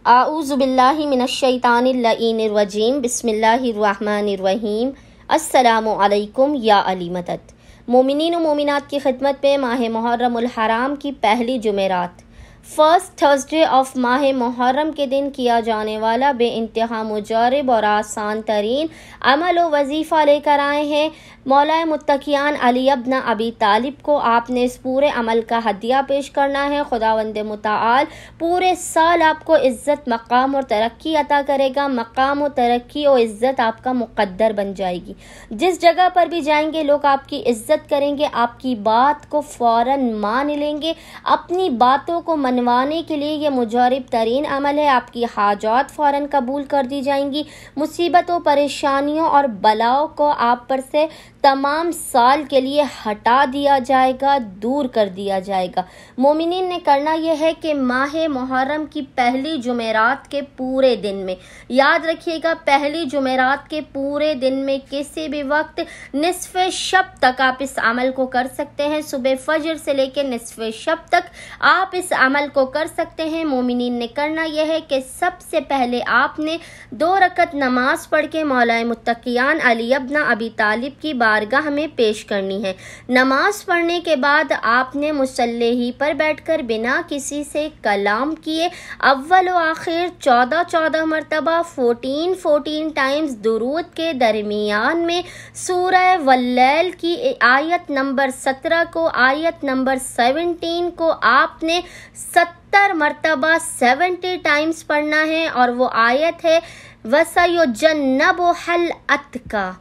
आऊज़ु बिल्लाहि मिनश्शैतानिर्रजीम बिस्मिल्लाहिर्रहमानिर्रहीम। अस्सलामु अलैकुम या अली मदद। मोमिनीन व मोमिनात की खिदमत में माह मुहर्रमुल हराम की पहली जुमेरात फर्स्ट थर्सडे ऑफ माह मुहर्रम के दिन किया जाने वाला बेइंतहा मुजारिब और आसान तरीन अमल व वजीफ़ा लेकर आए हैं। मौलाए मुत्तकियान अली इब्न अबी तालिब को आपने इस पूरे अमल का हदिया पेश करना है। खुदावंद मुताल पूरे साल आपको इज़्ज़त, मकाम और तरक्की अता करेगा। मकाम और तरक्की और इज़्ज़त आपका मुक़द्दर बन जाएगी। जिस जगह पर भी जाएंगे लोग आपकी इज़्ज़त करेंगे, आपकी बात को फ़ौरन मान लेंगे। अपनी बातों को मनवाने के लिए ये मुजारिब तरीन अमल है। आपकी हाजात फ़ौरन कबूल कर दी जाएंगी। मुसीबतों, परेशानियों और बलाओं को आप पर से तमाम साल के लिए हटा दिया जाएगा, दूर कर दिया जाएगा। मोमिनीन ने करना यह है कि माह मुहर्रम की पहली जुमेरात के पूरे दिन में, याद रखिएगा, पहली जुमेरात के पूरे दिन में किसी भी वक्त निस्फ़ शब तक आप इस अमल को कर सकते हैं। सुबह फजर से लेकर निस्फ़ शब तक आप इस अमल को कर सकते हैं। मोमिनीन ने करना यह है कि सबसे पहले आपने 2 रकत नमाज पढ़ के मौलाए मुत्तकियान अली इब्न अबी तालिब की बारगाह में पेश करनी है। नमाज पढ़ने के बाद आपने मुसल्ले ही पर बैठकर बिना किसी से कलाम किए अव्वल व आखिर 14 मरतबा 14 टाइम्स दुरूद के दरमियान में सूरह वल्लैल की आयत नंबर 17 को, आयत नंबर 17 को आपने 70 मरतबा 70 टाइम्स पढ़ना है। और वो आयत है वसयुजन्नबुहल अत्का,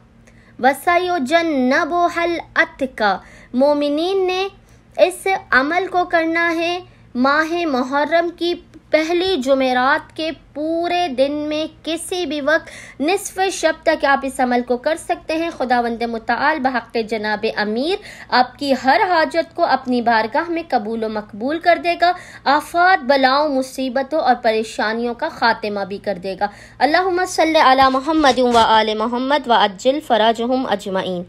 वसयुजन्नबुहल अत्का। मोमिनीन ने इस अमल को करना है माह मुहर्रम की पहली जुमेरात के पूरे दिन में किसी भी वक्त निस्फ़ शब तक आप इस अमल को कर सकते हैं। खुदावंद मुताल बहक़ जनाब अमीर आपकी हर हाजत को अपनी बारगाह में कबूल व मकबूल कर देगा। आफात, बलाओं, मुसीबतों और परेशानियों का खात्मा भी कर देगा। अल्लाहुम्मा सल्लि अला मुहम्मद व आले मुहम्मद व अज्जिल फ़राजहुम अजमईन।